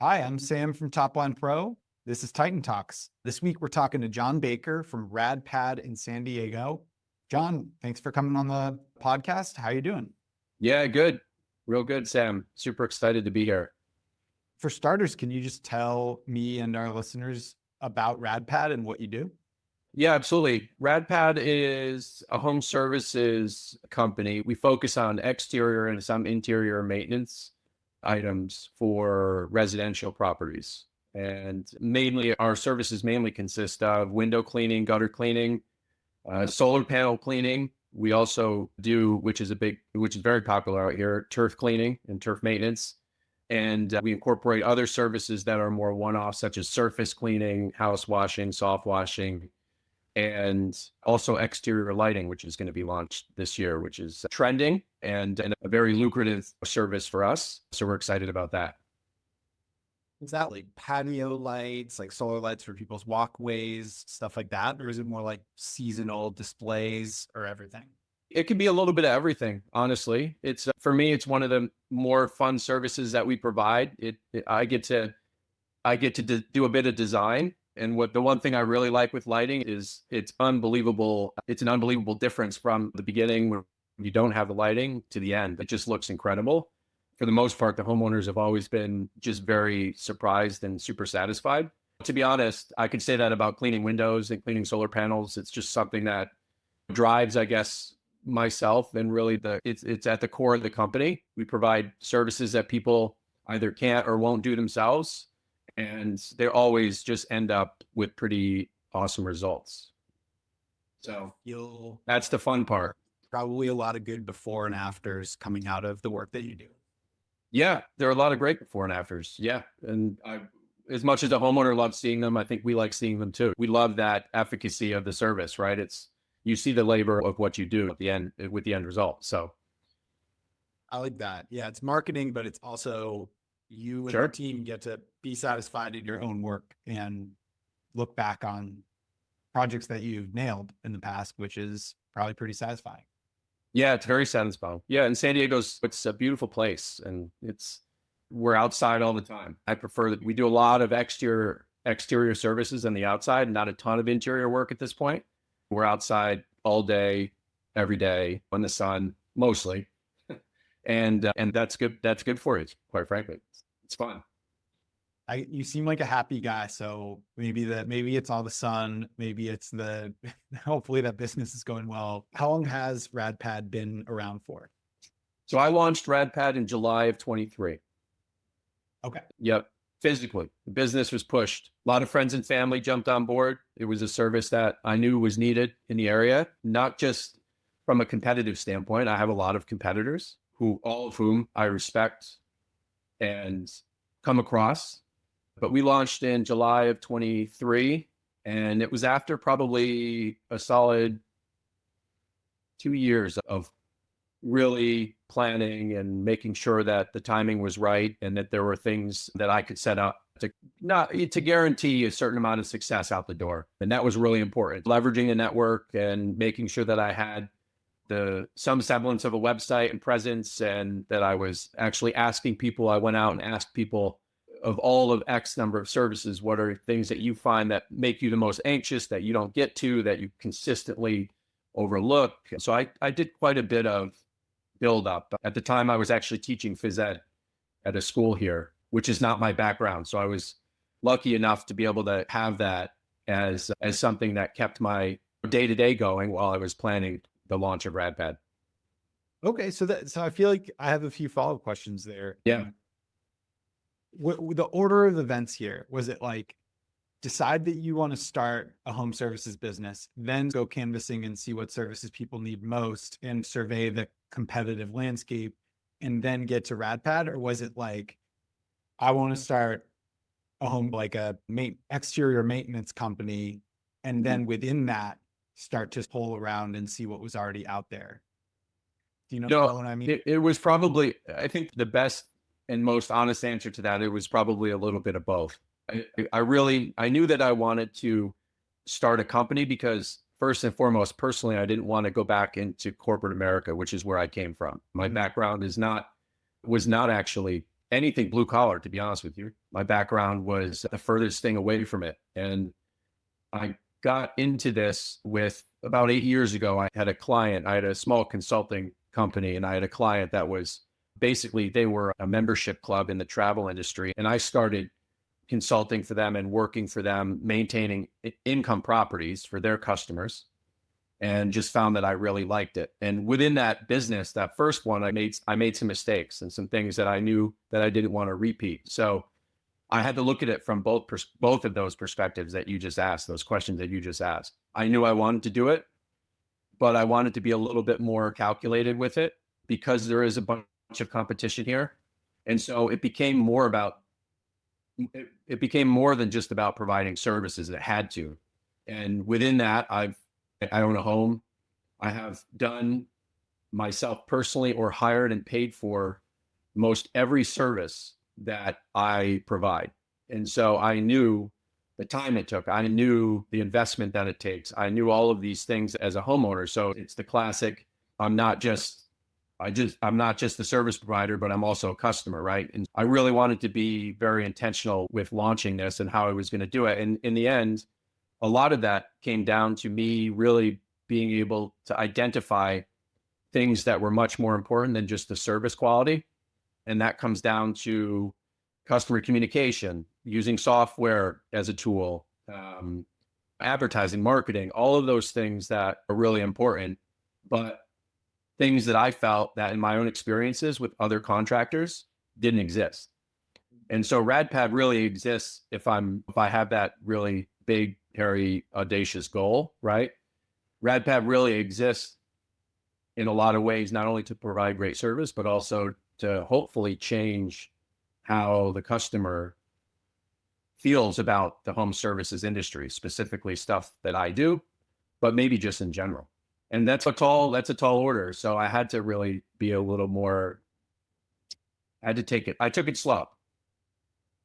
Hi, I'm Sam from Top Line Pro. This is Titan Talks. This week we're talking to John Baker from RadPad in San Diego. John, thanks for coming on the podcast. How you doing? Yeah, good. Real good, Sam. Super excited to be here. For starters, can you just tell me and our listeners about RadPad and what you do? Yeah, absolutely. RadPad is a home services company. We focus on exterior and some interior maintenance items for residential properties. And mainly our services mainly consist of window cleaning, gutter cleaning, solar panel cleaning. We also do, which is very popular out here, turf cleaning and turf maintenance. And we incorporate other services that are more one-off, such as surface cleaning, house washing, soft washing, and also exterior lighting, which is going to be launched this year, which is trending and a very lucrative service for us. So we're excited about that. Is that like patio lights, like solar lights for people's walkways, stuff like that? Or is it more like seasonal displays or everything? It can be a little bit of everything, honestly. It's for me, it's one of the more fun services that we provide. I get to do a bit of design. And the one thing I really like with lighting is it's unbelievable. It's an unbelievable difference from the beginning when you don't have the lighting to the end. It just looks incredible. For the most part, the homeowners have always been just very surprised and super satisfied. To be honest, I could say that about cleaning windows and cleaning solar panels. It's just something that drives, I guess, myself, and really it's at the core of the company. We provide services that people either can't or won't do themselves, and they always just end up with pretty awesome results. So that's the fun part. Probably a lot of good before and afters coming out of the work that you do. Yeah, there are a lot of great before and afters. Yeah, and as much as a homeowner loves seeing them, I think we like seeing them too. We love that efficacy of the service, right? You see the labor of what you do at the end with the end result. So I like that. Yeah, it's marketing, but it's also you and sure. your team get to be satisfied in your own work and look back on projects that you've nailed in the past, which is probably pretty satisfying. Yeah, it's very satisfying. Yeah, and San Diego's, it's a beautiful place, and we're outside all the time. I prefer that we do a lot of exterior services on the outside, not a ton of interior work at this point. We're outside all day, every day in the sun, mostly, and that's good. That's good for you, quite frankly. It's fun. You seem like a happy guy, so maybe it's all the sun, maybe it's hopefully that business is going well. How long has RadPad been around for? So I launched RadPad in July of 23. Okay. Yep. Physically, the business was pushed. A lot of friends and family jumped on board. It was a service that I knew was needed in the area, not just from a competitive standpoint. I have a lot of competitors all of whom I respect and come across. But we launched in July of 23, and it was after probably a solid 2 years of really planning and making sure that the timing was right and that there were things that I could set up to guarantee a certain amount of success out the door. And that was really important. Leveraging a network and making sure that I had some semblance of a website and presence, and that I was actually asking people. I went out and asked people, of all of X number of services, what are things that you find that make you the most anxious, that you don't get to, that you consistently overlook? So I did quite a bit of build up. At the time, I was actually teaching phys ed at a school here, which is not my background. So I was lucky enough to be able to have that as something that kept my day-to-day going while I was planning the launch of RadPad. Okay, so I feel like I have a few follow-up questions there. Yeah. The order of events here, was it like decide that you want to start a home services business, then go canvassing and see what services people need most and survey the competitive landscape and then get to RadPad? Or was it like, I want to start a home, like a exterior maintenance company, and then within that start to pull around and see what was already out there? Do you know what I mean? It was probably, I think the best and most honest answer to that, it was probably a little bit of both. I knew that I wanted to start a company because first and foremost, personally, I didn't want to go back into corporate America, which is where I came from. My background was not actually anything blue collar, to be honest with you. My background was the furthest thing away from it. And I got into this with about 8 years ago. I had a client, I had a small consulting company, and I had a client that was basically, they were a membership club in the travel industry. And I started consulting for them and working for them, maintaining income properties for their customers, and just found that I really liked it. And within that business, that first one, I made some mistakes and some things that I knew that I didn't want to repeat. So I had to look at it from both of those perspectives that you just asked, those questions that you just asked. I knew I wanted to do it, but I wanted to be a little bit more calculated with it because there is a bunch of competition here. And so it became more than just about providing services. It had to. And within that, I own a home. I have done myself personally or hired and paid for most every service that I provide. And so I knew the time it took. I knew the investment that it takes. I knew all of these things as a homeowner. So it's the classic, I'm not just the service provider, but I'm also a customer, right? And I really wanted to be very intentional with launching this and how I was going to do it. And in the end, a lot of that came down to me really being able to identify things that were much more important than just the service quality. And that comes down to customer communication, using software as a tool, advertising, marketing, all of those things that are really important, but things that I felt that in my own experiences with other contractors didn't exist. And so RadPad really exists if I have that really big, hairy, audacious goal, right? RadPad really exists in a lot of ways, not only to provide great service, but also to hopefully change how the customer feels about the home services industry, specifically stuff that I do, but maybe just in general. And that's a tall order. So I had to really be a little more, I took it slow.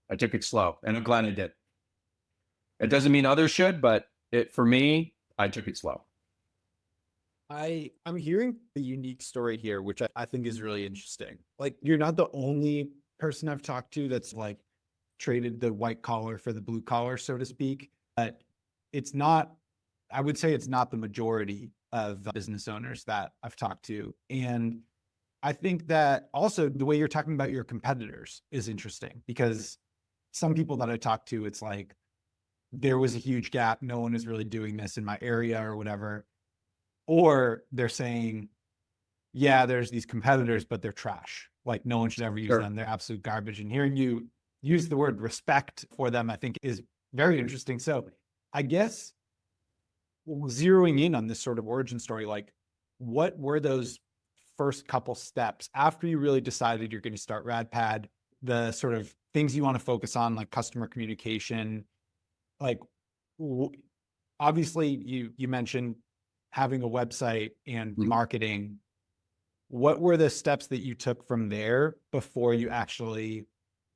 And I'm glad I did. It doesn't mean others should, but for me, I took it slow. I'm hearing the unique story here, which I think is really interesting. Like, you're not the only person I've talked to that's like traded the white collar for the blue collar, so to speak. But I would say it's not the majority of business owners that I've talked to. And I think that also the way you're talking about your competitors is interesting, because some people that I talk to, it's like, there was a huge gap. No one is really doing this in my area or whatever. Or they're saying, yeah, there's these competitors, but they're trash. Like, no one should ever use them. They're absolute garbage. And hearing you use the word respect for them, I think is very interesting. So I guess zeroing in on this sort of origin story, like, what were those first couple steps after you really decided you're going to start RadPad, the sort of things you want to focus on, like customer communication? Like, obviously you mentioned having a website and marketing. What were the steps that you took from there before you actually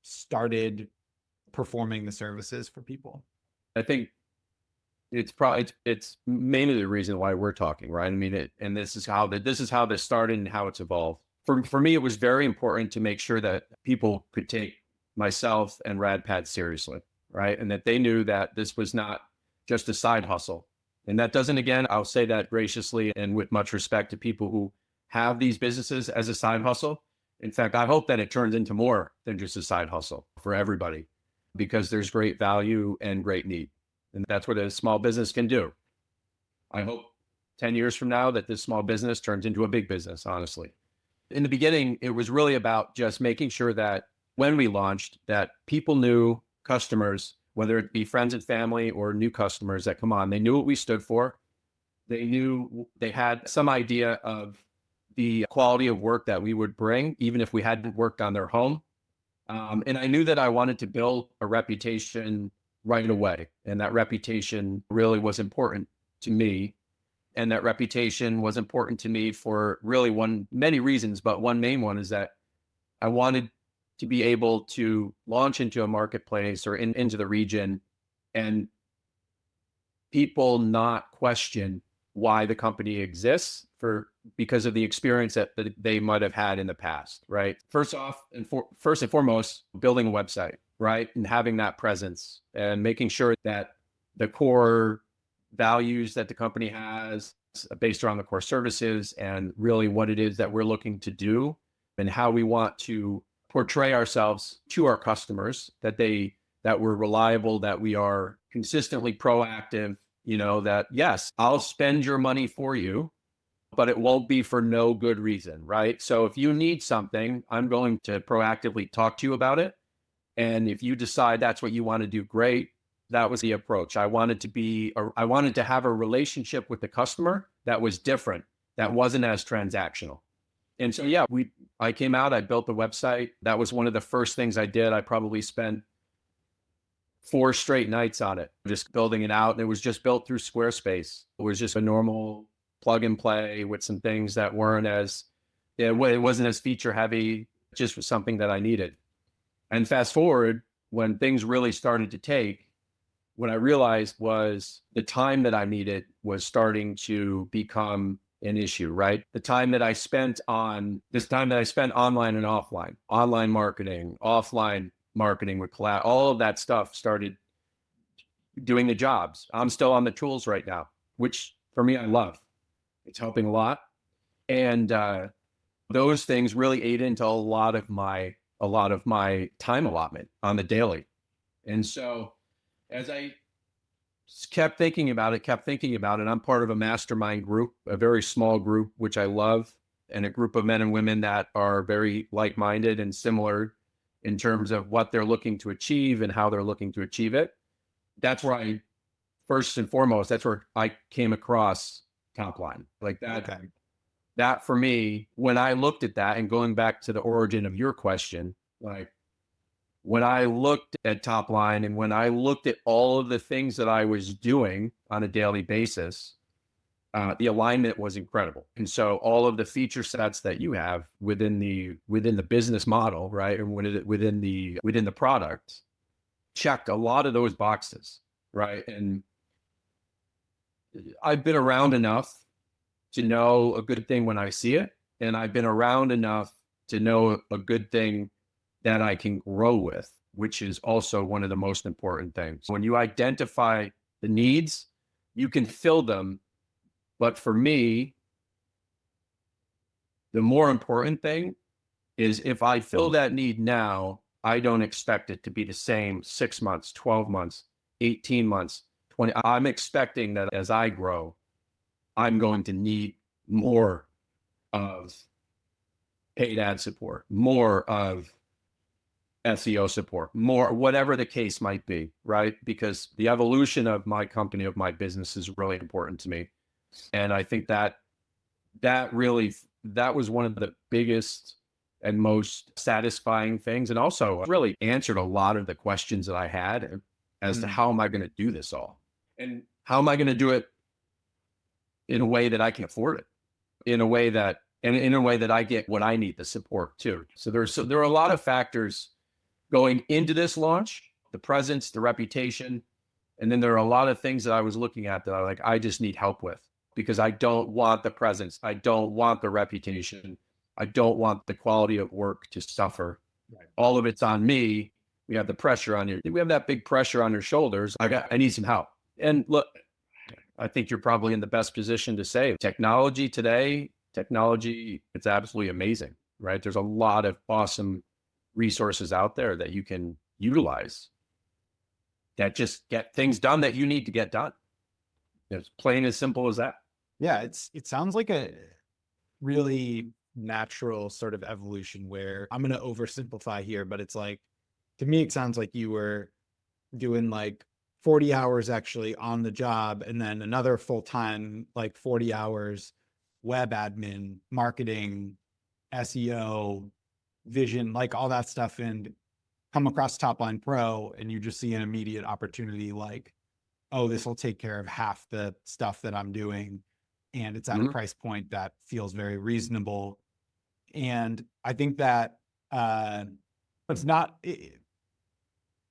started performing the services for people? I think it's mainly the reason why we're talking, right? I mean, and this is how this started and how it's evolved. For me, it was very important to make sure that people could take myself and RadPad seriously, right? And that they knew that this was not just a side hustle. And that doesn't, again, I'll say that graciously and with much respect to people who have these businesses as a side hustle. In fact, I hope that it turns into more than just a side hustle for everybody, because there's great value and great need. And that's what a small business can do. I hope 10 years from now that this small business turns into a big business, honestly. In the beginning, it was really about just making sure that when we launched, that people knew, customers, whether it be friends and family or new customers that come on, they knew what we stood for. They knew, they had some idea of the quality of work that we would bring, even if we hadn't worked on their home. And I knew that I wanted to build a reputation right away. And that reputation really was important to me. And that reputation was important to me for really many reasons, but one main one is that I wanted to be able to launch into a marketplace or into the region and people not question why the company exists for because of the experience that they might have had in the past, right? First and foremost, building a website, right? And having that presence and making sure that the core values that the company has based around the core services and really what it is that we're looking to do and how we want to portray ourselves to our customers, that we're reliable, that we are consistently proactive, that yes, I'll spend your money for you, but it won't be for no good reason, right? So if you need something, I'm going to proactively talk to you about it. And if you decide that's what you want to do, great. That was the approach. I wanted to have a relationship with the customer that was different, that wasn't as transactional. And so, yeah, I came out, I built the website. That was one of the first things I did. I probably spent 4 straight nights on it, just building it out. And it was just built through Squarespace. It was just a normal plug and play with some things that it wasn't as feature heavy, just was something that I needed. And fast forward, when things really started to take, what I realized was the time that I needed was starting to become an issue, right? The time that I spent online and offline, online marketing, offline marketing with collab, all of that stuff started doing the jobs. I'm still on the tools right now, which for me, I love. It's helping a lot. And those things really ate into a lot of my time allotment on the daily. And so as I kept thinking about it, I'm part of a mastermind group, a very small group, which I love, and a group of men and women that are very like-minded and similar in terms of what they're looking to achieve and how they're looking to achieve it. That's where first and foremost, that's where I came across Topline. Like that. Okay. That for me, when I looked at that, and going back to the origin of your question, like when I looked at Topline and when I looked at all of the things that I was doing on a daily basis, the alignment was incredible. And so all of the feature sets that you have within the business model, right, and within the product, checked a lot of those boxes, right? And I've been around enough to know a good thing when I see it, and I've been around enough to know a good thing that I can grow with, which is also one of the most important things. When you identify the needs, you can fill them. But for me, the more important thing is if I fill that need now, I don't expect it to be the same 6 months, 12 months, 18 months, 20. I'm expecting that as I grow, I'm going to need more of paid ad support, more of SEO support, more, whatever the case might be, right? Because the evolution of my company, of my business is really important to me. And I think that was one of the biggest and most satisfying things. And also really answered a lot of the questions that I had as to how am I going to do this all? And how am I going to do it in a way that I can afford it, in a way that I get what I need, the support too. So there are a lot of factors going into this launch, the presence, the reputation. And then there are a lot of things that I was looking at that I just need help with, because I don't want the presence. I don't want the reputation. I don't want the quality of work to suffer. Right. All of it's on me. We have the pressure on you. We have that big pressure on your shoulders. I need some help. And look, I think you're probably in the best position to say technology today, it's absolutely amazing, right? There's a lot of awesome resources out there that you can utilize that just get things done that you need to get done. It's plain as simple as that. Yeah, it sounds like a really natural sort of evolution where I'm going to oversimplify here, but it's like, to me, it sounds like you were doing like 40 hours actually on the job and then another full-time, like 40 hours, web admin, marketing, SEO, vision, like all that stuff, and come across Topline Pro and you just see an immediate opportunity like, oh, this will take care of half the stuff that I'm doing. And it's at a price point that feels very reasonable. And I think that it's not,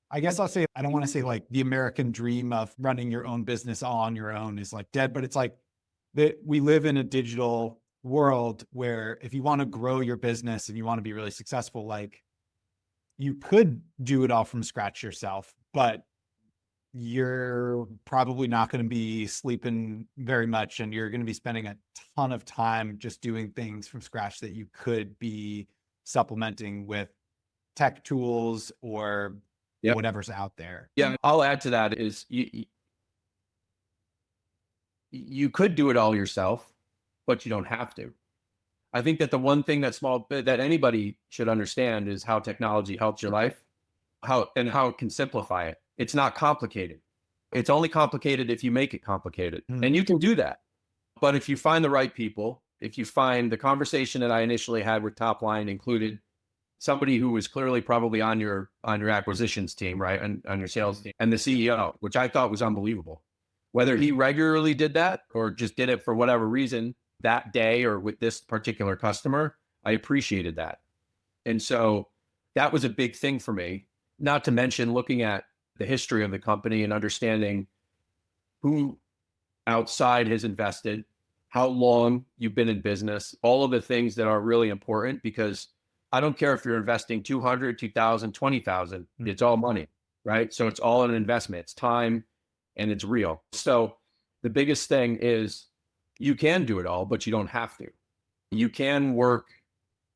I guess I'll say, I don't want to say like the American dream of running your own business all on your own is like dead, but it's like that we live in a digital world where if you want to grow your business and you want to be really successful, like you could do it all from scratch yourself, but you're probably not going to be sleeping very much, and you're going to be spending a ton of time just doing things from scratch that you could be supplementing with tech tools or Yeah. whatever's out there. Yeah. I'll add to that is you could do it all yourself, but you don't have to. I think that the one thing that anybody should understand is how technology helps your life, how it can simplify it. It's not complicated. It's only complicated if you make it complicated. And you can do that. But if you find the right people, if you find the conversation that I initially had with Top Line included somebody who was clearly probably on your acquisitions team, right? And on your sales team, and the CEO, which I thought was unbelievable. Whether he regularly did that or just did it for whatever reason that day or with this particular customer, I appreciated that. And so that was a big thing for me, not to mention looking at the history of the company and understanding who outside has invested, how long you've been in business, all of the things that are really important, because I don't care if you're investing 200, 2,000, 20,000, it's all money, right? So it's all an investment, it's time and it's real. So the biggest thing is you can do it all, but you don't have to. You can work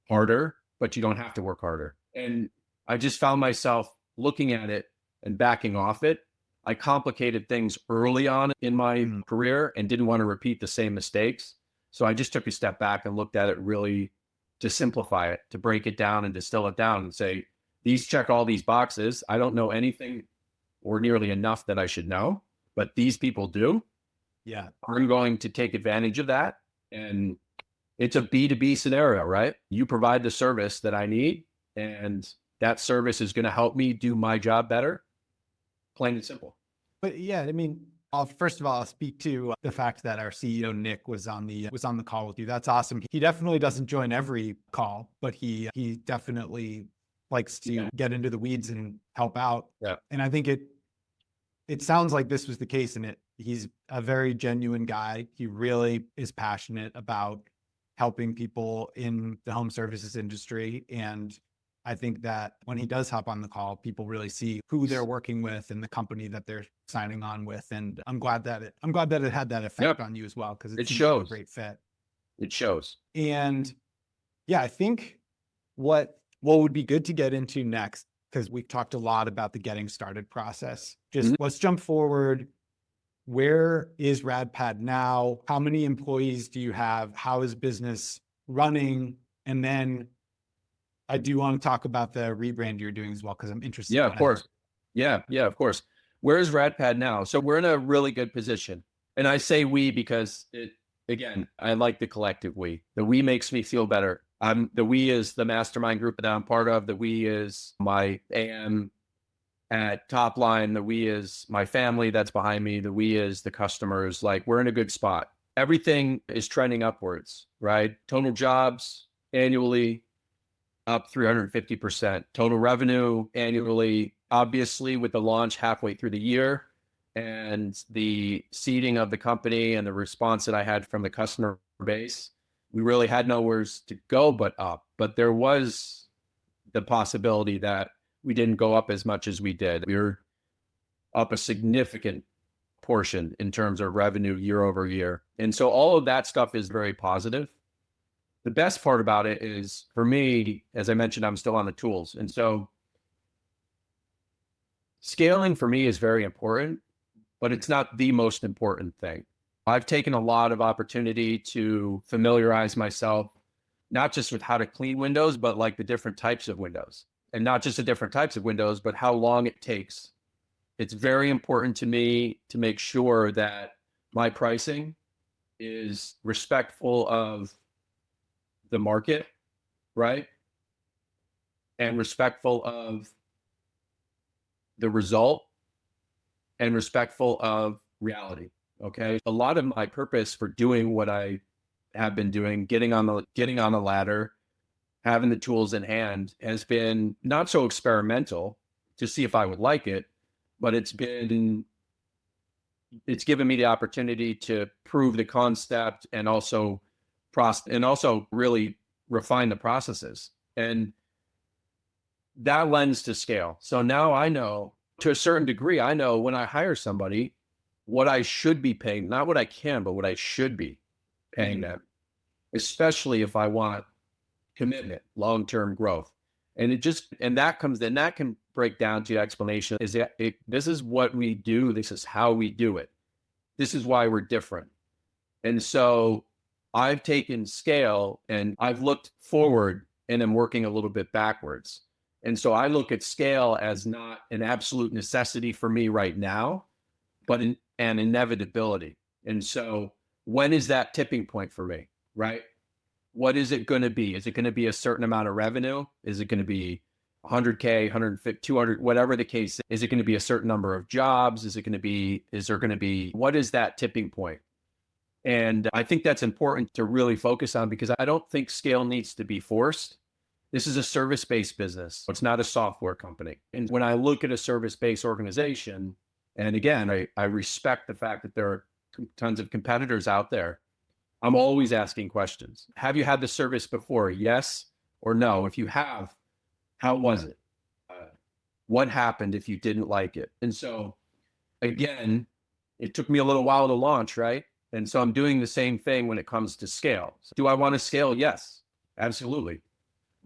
harder, but you don't have to work harder. And I just found myself looking at it and backing off it. I complicated things early on in my career and didn't want to repeat the same mistakes. So I just took a step back and looked at it really to simplify it, to break it down and distill it down and say, these check all these boxes. I don't know anything or nearly enough that I should know, but these people do. Yeah. I'm going to take advantage of that. And it's a B2B scenario, right? You provide the service that I need, and that service is going to help me do my job better. Plain and simple. But yeah, I mean, first of all, I'll speak to the fact that our CEO Nick was on the call with you. That's awesome. He definitely doesn't join every call, but he definitely likes to get into the weeds and help out. Yeah. And I think it sounds like this was the case in it. He's a very genuine guy. He really is passionate about helping people in the home services industry. And I think that when he does hop on the call, people really see who they're working with and the company that they're signing on with. And I'm glad that it had that effect on you as well, because it shows a great fit. It shows. And yeah, I think what would be good to get into next, because we've talked a lot about the getting started process. Just let's jump forward. Where is RadPad now? How many employees do you have? How is business running? And then I do want to talk about the rebrand you're doing as well, because I'm interested. Yeah, of course. Yeah, of course. Where is RadPad now? So we're in a really good position. And I say we because again, I like the collective we. The we makes me feel better. The we is the mastermind group that I'm part of. The we is my AM at Top Line. The we is my family that's behind me. The we is the customers. Like, we're in a good spot. Everything is trending upwards, right? Total jobs annually up 350%. Total revenue annually, obviously with the launch halfway through the year and the seeding of the company and the response that I had from the customer base, we really had nowhere to go but up. But there was the possibility that we didn't go up as much as we did. We were up a significant portion in terms of revenue year over year. And so all of that stuff is very positive. The best part about it is, for me, as I mentioned, I'm still on the tools. And so scaling for me is very important, but it's not the most important thing. I've taken a lot of opportunity to familiarize myself, not just with how to clean windows, but like the different types of windows. And not just the different types of windows, but how long it takes. It's very important to me to make sure that my pricing is respectful of the market, right? And respectful of the result and respectful of reality. Okay. A lot of my purpose for doing what I have been doing, getting on the ladder, having the tools in hand, has been not so experimental to see if I would like it, but it's given me the opportunity to prove the concept and also process and also really refine the processes. And that lends to scale. So now I know to a certain degree, I know when I hire somebody, what I should be paying, not what I can, but what I should be paying them, especially if I want commitment, long-term growth. And that can break down to the explanation is that this is what we do. This is how we do it. This is why we're different. And so I've taken scale and I've looked forward and I'm working a little bit backwards. And so I look at scale as not an absolute necessity for me right now, but an inevitability. And so when is that tipping point for me, right? What is it going to be? Is it going to be a certain amount of revenue? Is it going to be 100K, 150, 200, whatever the case? Is it going to be a certain number of jobs? Is there going to be, what is that tipping point? And I think that's important to really focus on because I don't think scale needs to be forced. This is a service-based business. It's not a software company. And when I look at a service-based organization, and again, I respect the fact that there are tons of competitors out there. I'm always asking questions. Have you had the service before? Yes or no? If you have, how was it? What happened if you didn't like it? And so again, it took me a little while to launch, right? And so I'm doing the same thing when it comes to scale. So do I want to scale? Yes, absolutely.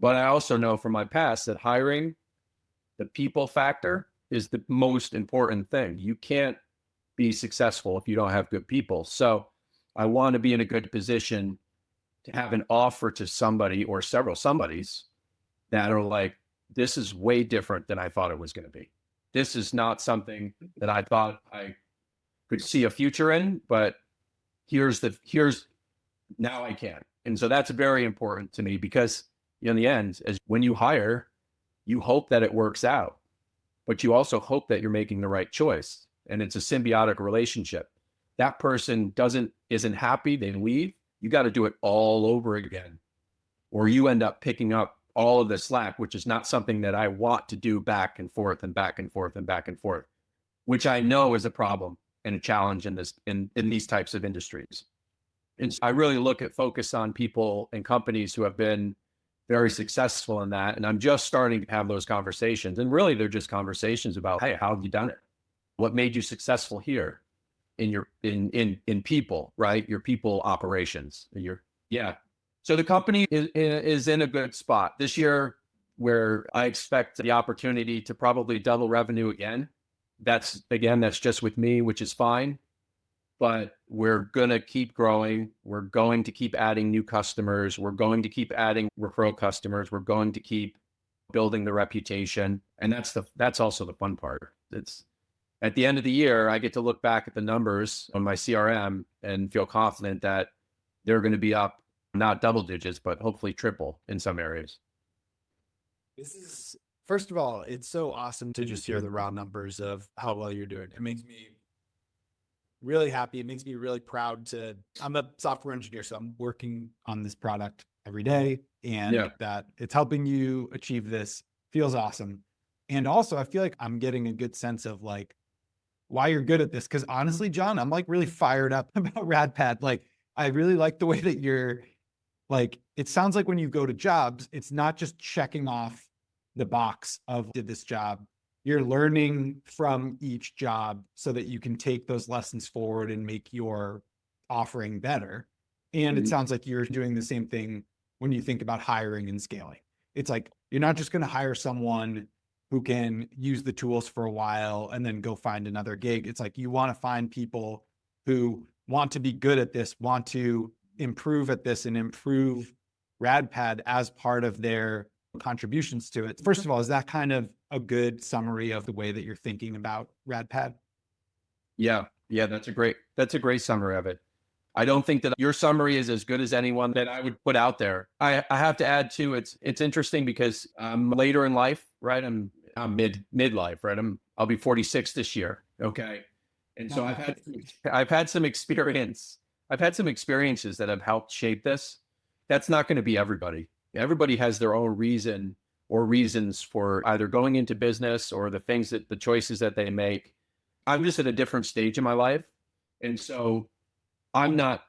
But I also know from my past that hiring, the people factor is the most important thing. You can't be successful if you don't have good people. So I want to be in a good position to have an offer to somebody or several somebodies that are like, this is way different than I thought it was going to be. This is not something that I thought I could see a future in, but here's now I can. And so that's very important to me because in the end, as when you hire, you hope that it works out, but you also hope that you're making the right choice. And it's a symbiotic relationship. That person isn't happy, they leave. You got to do it all over again, or you end up picking up all of the slack, which is not something that I want to do back and forth and back and forth and back and forth, which I know is a problem and a challenge in these types of industries. And so I really focus on people and companies who have been very successful in that. And I'm just starting to have those conversations. And really, they're just conversations about, hey, how have you done it? What made you successful here in people, right? Your people operations. So the company is in a good spot this year where I expect the opportunity to probably double revenue again. That's just with me, which is fine. But we're going to keep growing. We're going to keep adding new customers. We're going to keep adding referral customers. We're going to keep building the reputation. And that's also the fun part. It's at the end of the year, I get to look back at the numbers on my CRM and feel confident that they're going to be up, not double digits, but hopefully triple in some areas. First of all, it's so awesome to just hear the raw numbers of how well you're doing. It makes me really happy. It makes me really proud I'm a software engineer, so I'm working on this product every day, and that it's helping you achieve this feels awesome. And also I feel like I'm getting a good sense of like why you're good at this. Cause honestly, John, I'm like really fired up about RadPad. Like, I really like the way that you're like, it sounds like when you go to jobs, it's not just checking off the box of did this job. You're learning from each job so that you can take those lessons forward and make your offering better. And it sounds like you're doing the same thing when you think about hiring and scaling. It's like, you're not just going to hire someone who can use the tools for a while and then go find another gig. It's like, you want to find people who want to be good at this, want to improve at this and improve RadPad as part of their contributions to it. First of all, is that kind of a good summary of the way that you're thinking about RadPad? Yeah, that's a great summary of it. I don't think that your summary is as good as anyone that I would put out there. I have to add too, it's interesting because I'm later in life, right? I'm midlife, right? I'll be 46 this year. Okay. And so I've had some experience. I've had some experiences that have helped shape this. That's not going to be everybody. Everybody has their own reason or reasons for either going into business or the choices that they make. I'm just at a different stage in my life. And so I'm not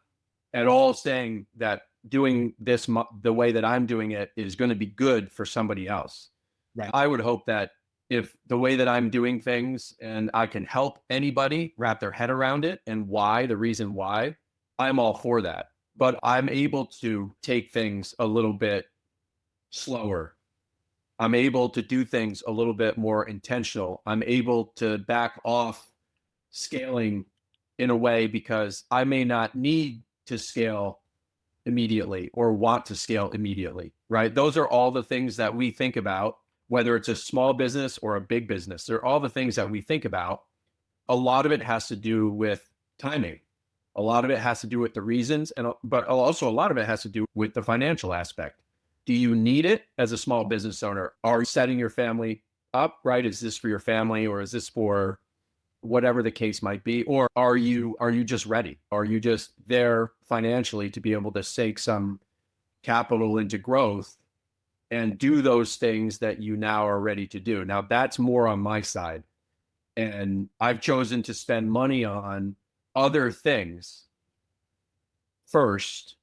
at all saying that doing this the way that I'm doing it is going to be good for somebody else. Right. I would hope that if the way that I'm doing things and I can help anybody wrap their head around it and why, the reason why, I'm all for that. But I'm able to take things a little bit slower. I'm able to do things a little bit more intentional. I'm able to back off scaling in a way because I may not need to scale immediately or want to scale immediately, right? Those are all the things that we think about, whether it's a small business or a big business. They're all the things that we think about. A lot of it has to do with timing. A lot of it has to do with the reasons, but also a lot of it has to do with the financial aspect. Do you need it as a small business owner? Are you setting your family up, right? Is this for your family or is this for whatever the case might be? Or are you just ready? Are you just there financially to be able to take some capital into growth and do those things that you now are ready to do? Now that's more on my side. And I've chosen to spend money on other things first,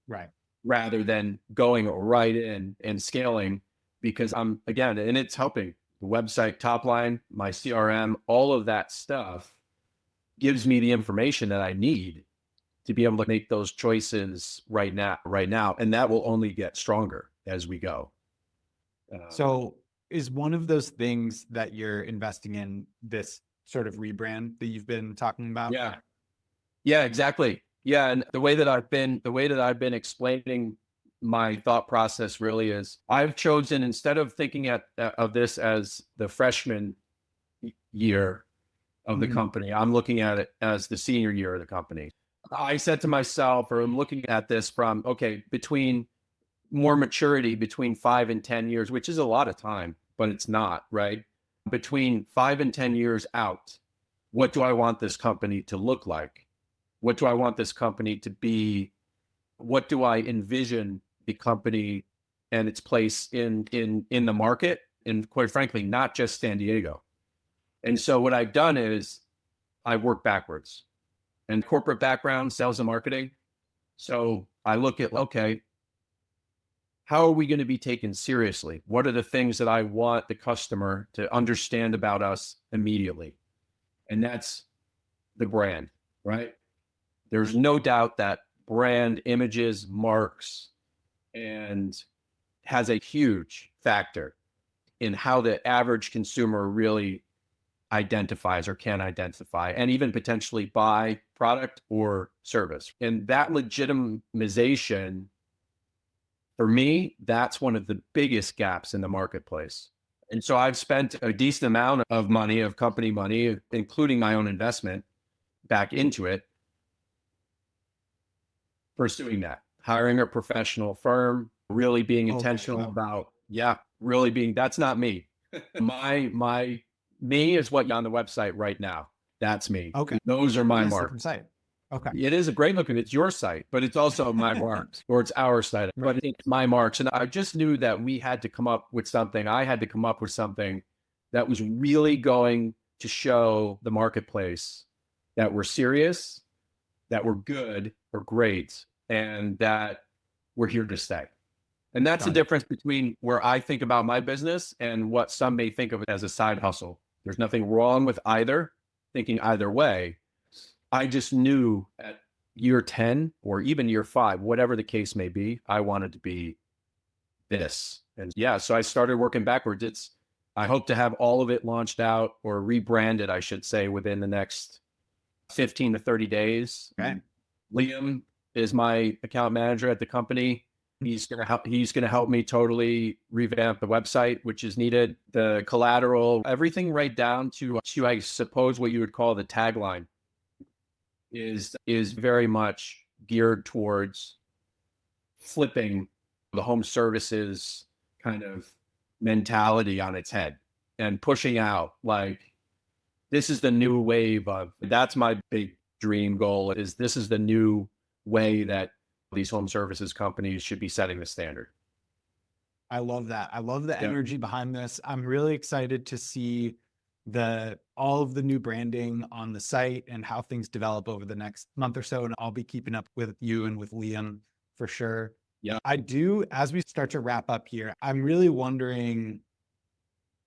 Right. rather than going right in and scaling, because I'm, again, and it's helping the website top line, my CRM, all of that stuff gives me the information that I need to be able to make those choices right now. And that will only get stronger as we go. So is one of those things that you're investing in this sort of rebrand that you've been talking about? Yeah, exactly. Yeah. And the way that I've been explaining my thought process really is I've chosen, instead of thinking of this as the freshman year of the company, I'm looking at it as the senior year of the company. I said to myself, or I'm looking at this from, okay, between more maturity, between 5 and 10 years, which is a lot of time, but it's not, right? Between 5 and 10 years out, what do I want this company to look like? What do I want this company to be? What do I envision the company and its place in the market? And quite frankly, not just San Diego. And so what I've done is I work backwards, and corporate background, sales and marketing. So I look at, okay, how are we going to be taken seriously? What are the things that I want the customer to understand about us immediately? And that's the brand, right? There's no doubt that brand, images, marks, and has a huge factor in how the average consumer really identifies or can identify and even potentially buy product or service. And that legitimization, for me, that's one of the biggest gaps in the marketplace. And so I've spent a decent amount of money, of company money, including my own investment back into it, pursuing that, hiring a professional firm, really being intentional about, really being, that's not me. Me is what on the website right now. That's me. Okay. Those are my Nice marks. looking site. Okay. It is a great looking, it's your site, but it's also my marks, or it's our site, but it's my marks. And I just knew that we had to come up with something. I had to come up with something that was really going to show the marketplace that we're serious, that we're good or great, and that we're here to stay. And that's the difference between where I think about my business and what some may think of it as a side hustle. There's nothing wrong with either, thinking either way. I just knew at year 10 or even year 5, whatever the case may be, I wanted to be this. And so I started working backwards. I hope to have all of it launched out or rebranded, I should say, within the next 15 to 30 days. Okay. Liam is my account manager at the company. He's going to help me totally revamp the website, which is needed, the collateral, everything right down to I suppose what you would call the tagline is very much geared towards flipping the home services kind of mentality on its head and pushing out, like, this is the new wave of, that's my big dream goal, is this is the new way that these home services companies should be setting the standard. I love that. I love the energy behind this. I'm really excited to see all of the new branding on the site and how things develop over the next month or so. And I'll be keeping up with you and with Liam for sure. Yeah. I do, as we start to wrap up here, I'm really wondering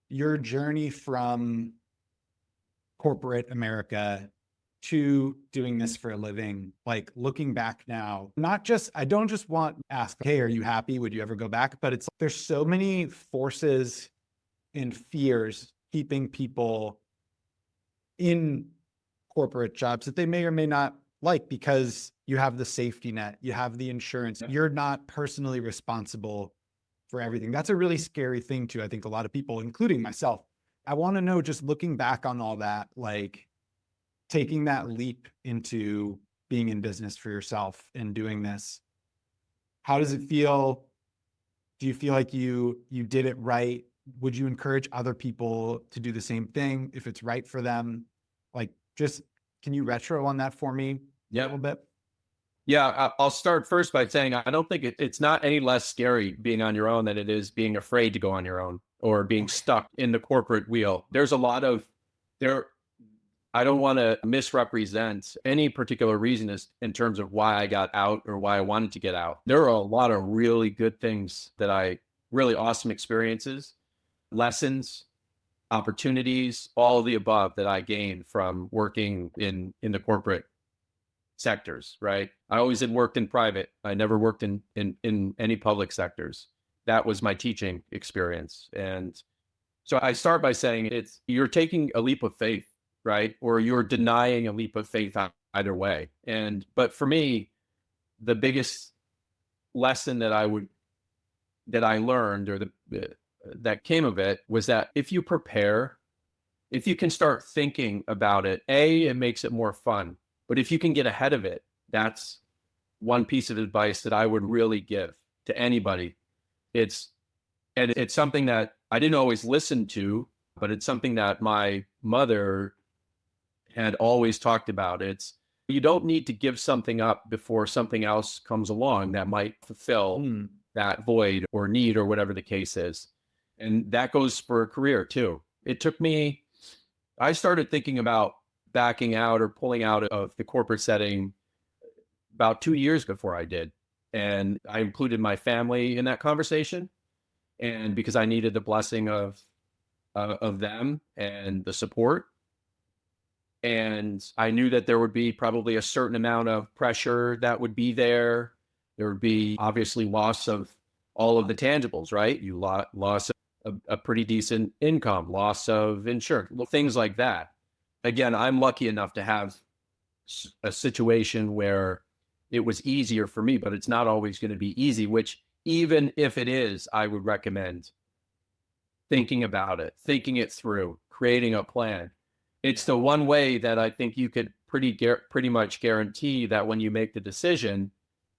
your journey from corporate America to doing this for a living, like looking back now, not just, I don't just want to ask, hey, are you happy? Would you ever go back? But it's, there's so many forces and fears keeping people in corporate jobs that they may or may not like, because you have the safety net, you have the insurance, you're not personally responsible for everything. That's a really scary thing too. I think a lot of people, including myself, I want to know, just looking back on all that, like taking that leap into being in business for yourself and doing this, how does it feel? Do you feel like you did it right? Would you encourage other people to do the same thing if it's right for them? Like, just, can you retro on that for me a Yeah. little bit? Yeah. I'll start first by saying I don't think it's not any less scary being on your own than it is being afraid to go on your own or being stuck in the corporate wheel. There's a lot of there. I don't want to misrepresent any particular reason as in terms of why I got out or why I wanted to get out. There are a lot of really good things really awesome experiences, lessons, opportunities, all of the above that I gained from working in the corporate sectors, right? I always had worked in private. I never worked in any public sectors. That was my teaching experience. And so I start by saying you're taking a leap of faith, right? Or you're denying a leap of faith either way. But for me, the biggest lesson that I learned or that came of it was that if you prepare, if you can start thinking about it, it makes it more fun. But if you can get ahead of it, that's one piece of advice that I would really give to anybody. It's something that I didn't always listen to, but it's something that my mother had always talked about. It's you don't need to give something up before something else comes along that might fulfill that void or need or whatever the case is. And that goes for a career too. I started thinking about backing out or pulling out of the corporate setting about 2 years before I did. And I included my family in that conversation. And because I needed the blessing of them and the support. And I knew that there would be probably a certain amount of pressure that would be there. There would be obviously loss of all of the tangibles, right? You loss of a pretty decent income, loss of insurance, things like that. Again, I'm lucky enough to have a situation where it was easier for me, but it's not always going to be easy, which even if it is, I would recommend thinking about it, thinking it through, creating a plan. It's the one way that I think you could pretty much guarantee that when you make the decision,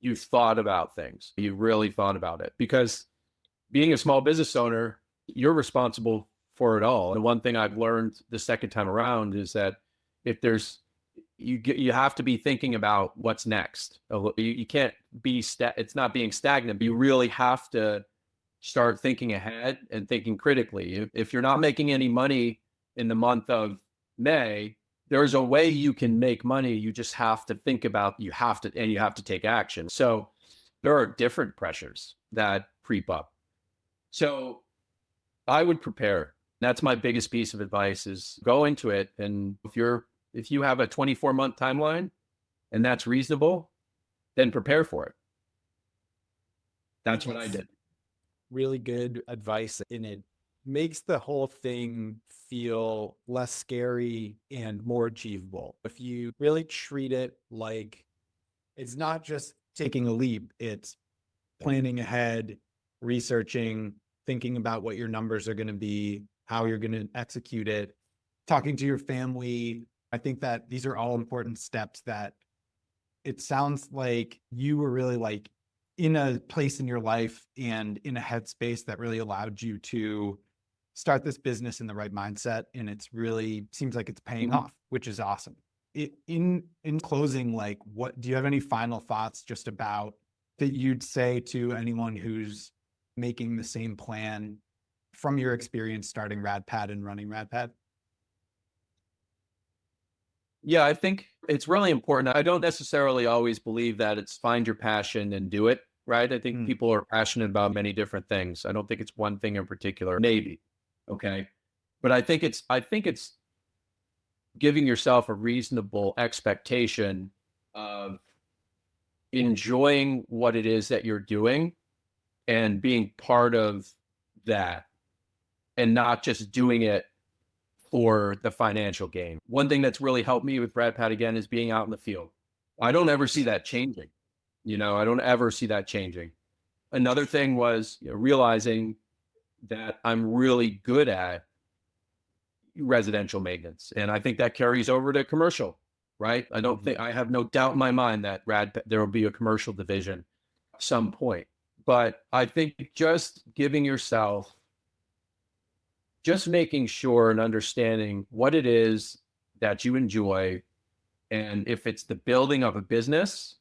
you've thought about things. You really thought about it, because being a small business owner, you're responsible for it all. And one thing I've learned the second time around is that if there's you have to be thinking about what's next. You can't be it's not being stagnant, but you really have to start thinking ahead and thinking critically. If you're not making any money in the month of May, there's a way you can make money. You just have to think about, you have to take action. So there are different pressures that creep up. So I would prepare. That's my biggest piece of advice, is go into it. And if you have a 24-month timeline and that's reasonable, then prepare for it. That's what I did. Really good advice, and it makes the whole thing feel less scary and more achievable. If you really treat it like it's not just taking a leap, it's planning ahead, researching, thinking about what your numbers are going to be, how you're going to execute it, talking to your family. I think that these are all important steps that it sounds like you were really like in a place in your life and in a headspace that really allowed you to start this business in the right mindset. And it's really seems like it's paying off, which is awesome. In closing, like, what do you have any final thoughts just about that you'd say to anyone who's making the same plan from your experience starting RadPad and running RadPad? Yeah, I think it's really important. I don't necessarily always believe that it's find your passion and do it, right? I think Mm, people are passionate about many different things. I don't think it's one thing in particular, maybe. Okay. But I think it's giving yourself a reasonable expectation of enjoying what it is that you're doing and being part of that and not just doing it for the financial gain. One thing that's really helped me with RadPad again is being out in the field. I don't ever see that changing. I don't ever see that changing. Another thing was realizing that I'm really good at residential maintenance. And I think that carries over to commercial, right? I have no doubt in my mind that there will be a commercial division at some point. But I think just making sure and understanding what it is that you enjoy. And if it's the building of a business,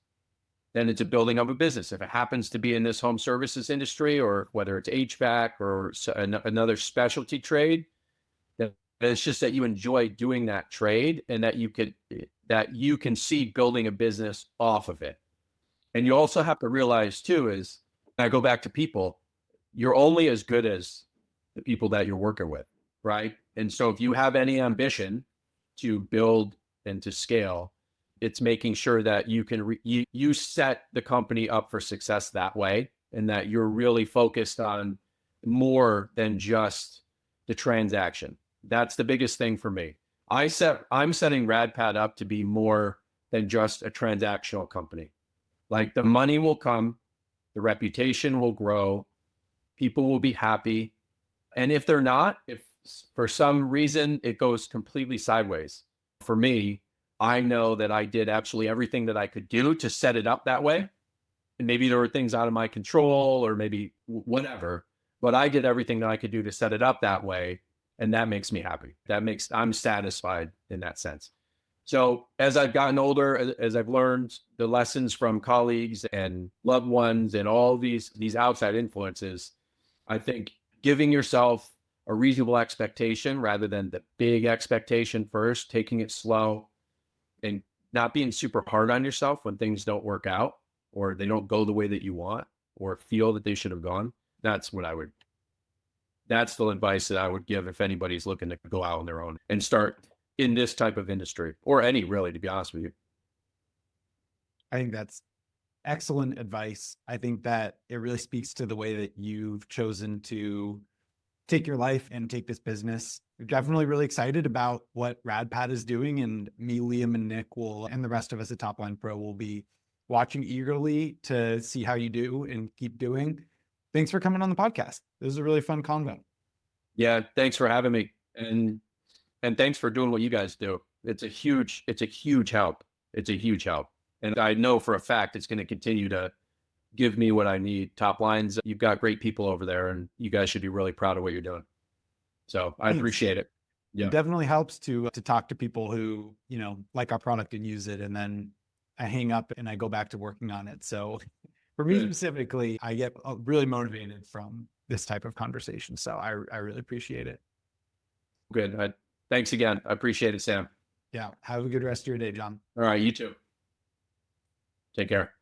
then it's a building of a business. If it happens to be in this home services industry, or whether it's HVAC or another specialty trade, then it's just that you enjoy doing that trade and that you can see building a business off of it. And you also have to realize too is, I go back to people, you're only as good as the people that you're working with, right? And so if you have any ambition to build and to scale, it's making sure that you set the company up for success that way, and that you're really focused on more than just the transaction. That's the biggest thing for me. I'm setting RadPad up to be more than just a transactional company. Like, the money will come, the reputation will grow, people will be happy. And if they're not, if for some reason it goes completely sideways, for me, I know that I did absolutely everything that I could do to set it up that way. And maybe there were things out of my control, or maybe whatever, but I did everything that I could do to set it up that way. And that makes me happy. I'm satisfied in that sense. So as I've gotten older, as I've learned the lessons from colleagues and loved ones and all these outside influences, I think giving yourself a reasonable expectation rather than the big expectation first, taking it slow, and not being super hard on yourself when things don't work out or they don't go the way that you want or feel that they should have gone. That's the advice that I would give if anybody's looking to go out on their own and start in this type of industry, or any, really, to be honest with you. I think that's excellent advice. I think that it really speaks to the way that you've chosen to take your life and take this business. We're definitely really excited about what RadPad is doing, and me, Liam, and Nick and the rest of us at Top Line Pro will be watching eagerly to see how you do and keep doing. Thanks for coming on the podcast. This is a really fun convo. Yeah, thanks for having me, and thanks for doing what you guys do. It's a huge help. It's a huge help, and I know for a fact it's going to continue to give me what I need. Top Lines, you've got great people over there, and you guys should be really proud of what you're doing. So I appreciate it. Yeah. It definitely helps to talk to people who, like our product and use it, and then I hang up and I go back to working on it. So for me specifically, I get really motivated from this type of conversation. So I really appreciate it. Good. Thanks again. I appreciate it, Sam. Yeah. Have a good rest of your day, John. All right. You too. Take care.